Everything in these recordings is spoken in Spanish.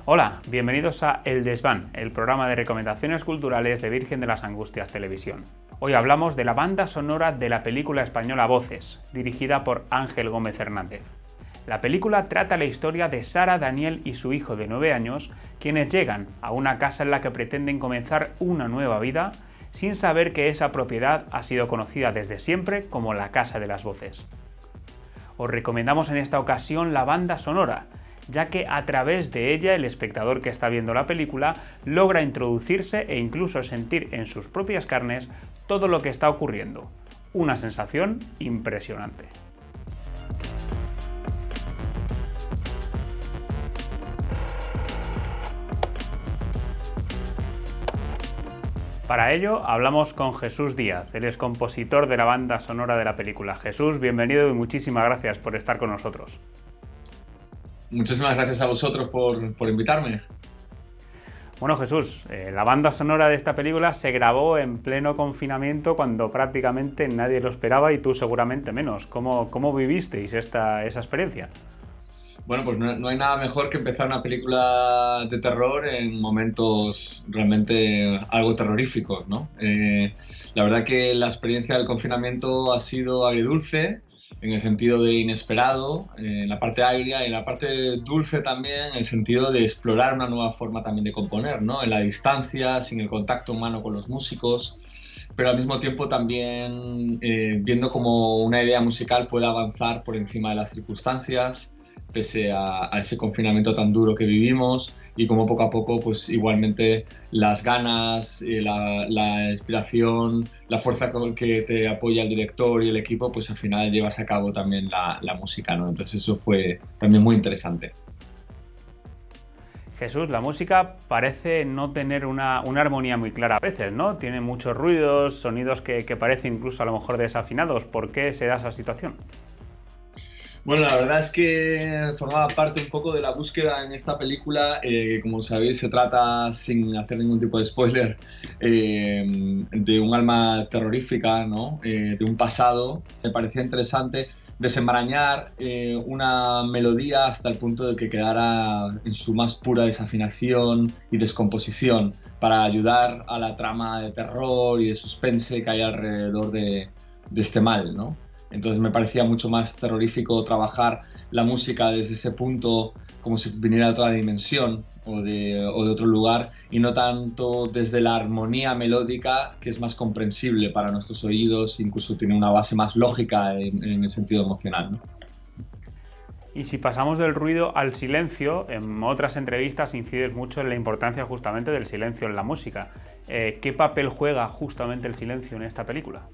Hola, bienvenidos a El Desván, el programa de recomendaciones culturales de Virgen de las Angustias Televisión. Hoy hablamos de la banda sonora de la película española Voces, dirigida por Ángel Gómez Hernández. La película trata la historia de Sara, Daniel y su hijo de 9 años, quienes llegan a una casa en la que pretenden comenzar una nueva vida, sin saber que esa propiedad ha sido conocida desde siempre como la Casa de las Voces. Os recomendamos en esta ocasión la banda sonora, ya que a través de ella el espectador que está viendo la película logra introducirse e incluso sentir en sus propias carnes todo lo que está ocurriendo. Una sensación impresionante. Para ello hablamos con Jesús Díaz, él es compositor de la banda sonora de la película. Jesús, bienvenido y muchísimas gracias por estar con nosotros. Muchísimas gracias a vosotros por invitarme. Bueno, Jesús, la banda sonora de esta película se grabó en pleno confinamiento cuando prácticamente nadie lo esperaba y tú seguramente menos. ¿Cómo vivisteis esa experiencia? Bueno, pues no hay nada mejor que empezar una película de terror en momentos realmente algo terroríficos, ¿no? La verdad que la experiencia del confinamiento ha sido agridulce, en el sentido de inesperado, en la parte agria, y en la parte dulce también, en el sentido de explorar una nueva forma también de componer, ¿no? En la distancia, sin el contacto humano con los músicos, pero al mismo tiempo también viendo cómo una idea musical puede avanzar por encima de las circunstancias, pese a ese confinamiento tan duro que vivimos, y como poco a poco, pues igualmente las ganas, la inspiración, la fuerza con que te apoya el director y el equipo, pues al final llevas a cabo también la música, ¿no? Entonces eso fue también muy interesante. Jesús, la música parece no tener una armonía muy clara a veces, ¿no? Tiene muchos ruidos, sonidos que parecen incluso a lo mejor desafinados. ¿Por qué se da esa situación? Bueno, la verdad es que formaba parte un poco de la búsqueda en esta película, que como sabéis se trata, sin hacer ningún tipo de spoiler, de un alma terrorífica, ¿no? De un pasado. Me parecía interesante desenmarañar una melodía hasta el punto de que quedara en su más pura desafinación y descomposición, para ayudar a la trama de terror y de suspense que hay alrededor de este mal, ¿no? Entonces me parecía mucho más terrorífico trabajar la música desde ese punto, como si viniera de otra dimensión o de otro lugar, y no tanto desde la armonía melódica, que es más comprensible para nuestros oídos, incluso tiene una base más lógica en el sentido emocional, ¿no? Y si pasamos del ruido al silencio, en otras entrevistas incides mucho en la importancia justamente del silencio en la música. ¿Qué papel juega justamente el silencio en esta película?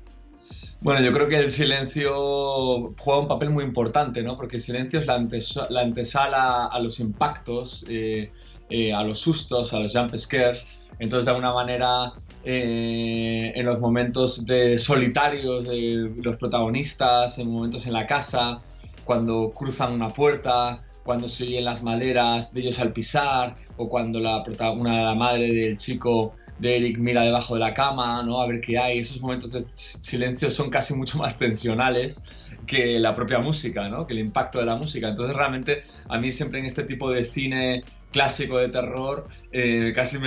Bueno, yo creo que el silencio juega un papel muy importante, ¿no? Porque el silencio es la antesala a los impactos, a los sustos, a los jump scares. Entonces, de alguna manera, en los momentos solitarios de los protagonistas, en momentos en la casa, cuando cruzan una puerta, cuando se oyen las maderas de ellos al pisar, o cuando la madre del chico de Eric mira debajo de la cama, ¿no? A ver qué hay. Esos momentos de silencio son casi mucho más tensionales que la propia música, ¿no? Que el impacto de la música. Entonces realmente a mí siempre en este tipo de cine clásico de terror casi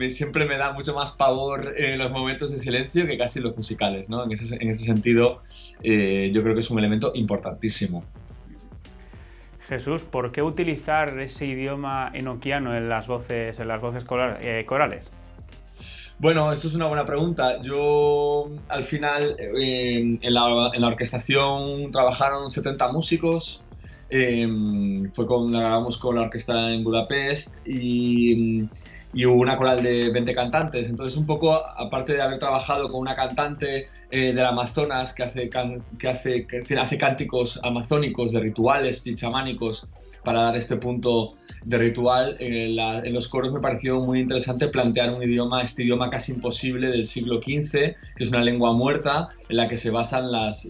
siempre me da mucho más pavor los momentos de silencio que casi los musicales, ¿no? En ese sentido yo creo que es un elemento importantísimo. Jesús, ¿por qué utilizar ese idioma enoquiano en las voces corales? Bueno, eso es una buena pregunta. Yo, al final, en la orquestación trabajaron 70 músicos. Grabamos con la orquesta en Budapest y hubo una coral de 20 cantantes. Entonces, un poco, aparte de haber trabajado con una cantante del Amazonas que hace cánticos amazónicos de rituales y chamánicos para dar este punto de ritual, en los coros me pareció muy interesante plantear este idioma casi imposible del siglo XV, que es una lengua muerta en la que se basan las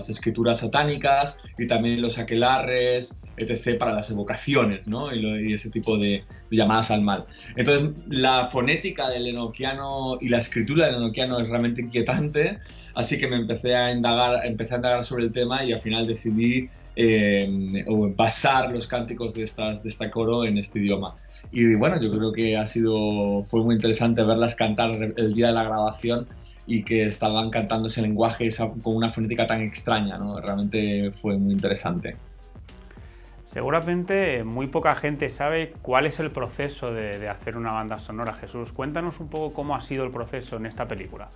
escrituras satánicas y también los aquelarres, etc., para las evocaciones, ¿no? Y ese tipo de llamadas al mal. Entonces, la fonética del enoquiano y la escritura del enoquiano es realmente inquietante, gente, así que empecé a indagar sobre el tema y al final decidí basar los cánticos de este coro en este idioma. Y bueno, yo creo que fue muy interesante verlas cantar el día de la grabación y que estaban cantando ese lenguaje con una fonética tan extraña, ¿no? Realmente fue muy interesante. Seguramente muy poca gente sabe cuál es el proceso de hacer una banda sonora. Jesús, cuéntanos un poco cómo ha sido el proceso en esta película.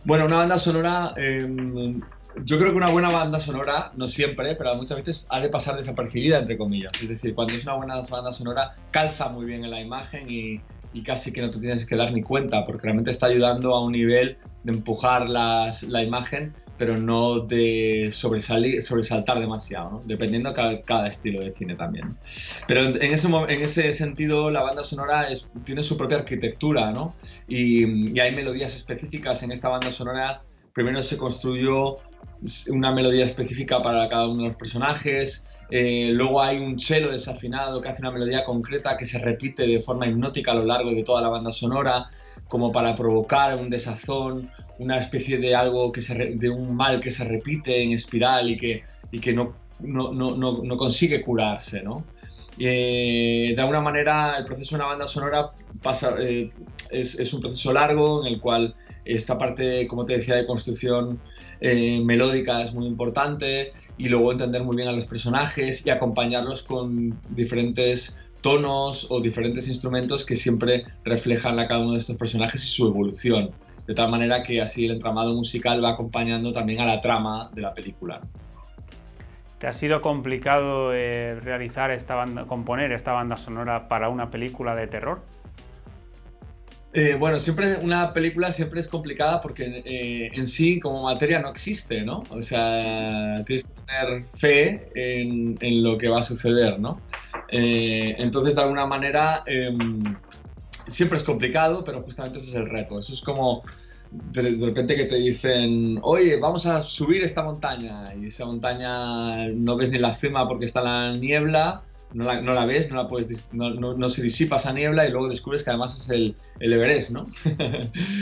Bueno, una banda sonora, yo creo que una buena banda sonora, no siempre, pero muchas veces ha de pasar desapercibida, entre comillas. Es decir, cuando es una buena banda sonora, calza muy bien en la imagen y casi que no te tienes que dar ni cuenta, porque realmente está ayudando a un nivel de empujar la imagen, pero no de sobresaltar demasiado, ¿no? Dependiendo de cada estilo de cine también. Pero en ese sentido, la banda sonora tiene su propia arquitectura, ¿no? Y hay melodías específicas en esta banda sonora. Primero se construyó una melodía específica para cada uno de los personajes. Luego hay un cello desafinado que hace una melodía concreta que se repite de forma hipnótica a lo largo de toda la banda sonora, como para provocar un desazón, una especie de de un mal que se repite en espiral y que no consigue curarse, ¿no? De alguna manera el proceso de una banda sonora es un proceso largo en el cual esta parte, como te decía, de construcción melódica es muy importante, y luego entender muy bien a los personajes y acompañarlos con diferentes tonos o diferentes instrumentos que siempre reflejan a cada uno de estos personajes y su evolución, de tal manera que así el entramado musical va acompañando también a la trama de la película. ¿Te ha sido complicado componer esta banda sonora para una película de terror? Bueno, una película siempre es complicada porque en sí como materia no existe, ¿no? O sea, tienes que tener fe en lo que va a suceder, ¿no? Entonces, de alguna manera, siempre es complicado, pero justamente ese es el reto. Eso es como de repente que te dicen, oye, vamos a subir esta montaña, y esa montaña no ves ni la cima porque está la niebla. No la ves, no se disipa esa niebla, y luego descubres que además es el Everest, ¿no?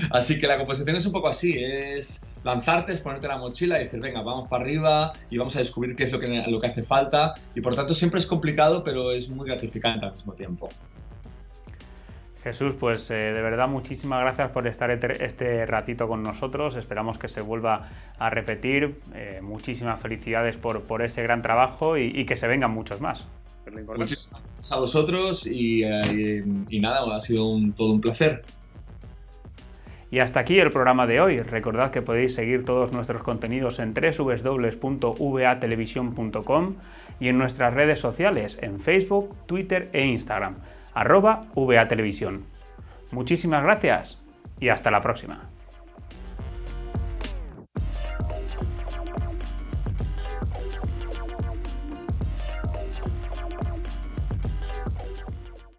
Así que la composición es un poco así, es lanzarte, es ponerte la mochila y decir, venga, vamos para arriba y vamos a descubrir qué es lo que hace falta, y por tanto siempre es complicado, pero es muy gratificante al mismo tiempo. Jesús, pues de verdad muchísimas gracias por estar este ratito con nosotros. Esperamos que se vuelva a repetir. Muchísimas felicidades por ese gran trabajo y que se vengan muchos más. Muchísimas gracias a vosotros y nada, ha sido todo un placer. Y hasta aquí el programa de hoy. Recordad que podéis seguir todos nuestros contenidos en www.vatelevisión.com y en nuestras redes sociales en Facebook, Twitter e Instagram, @VATelevisión. Muchísimas gracias y hasta la próxima.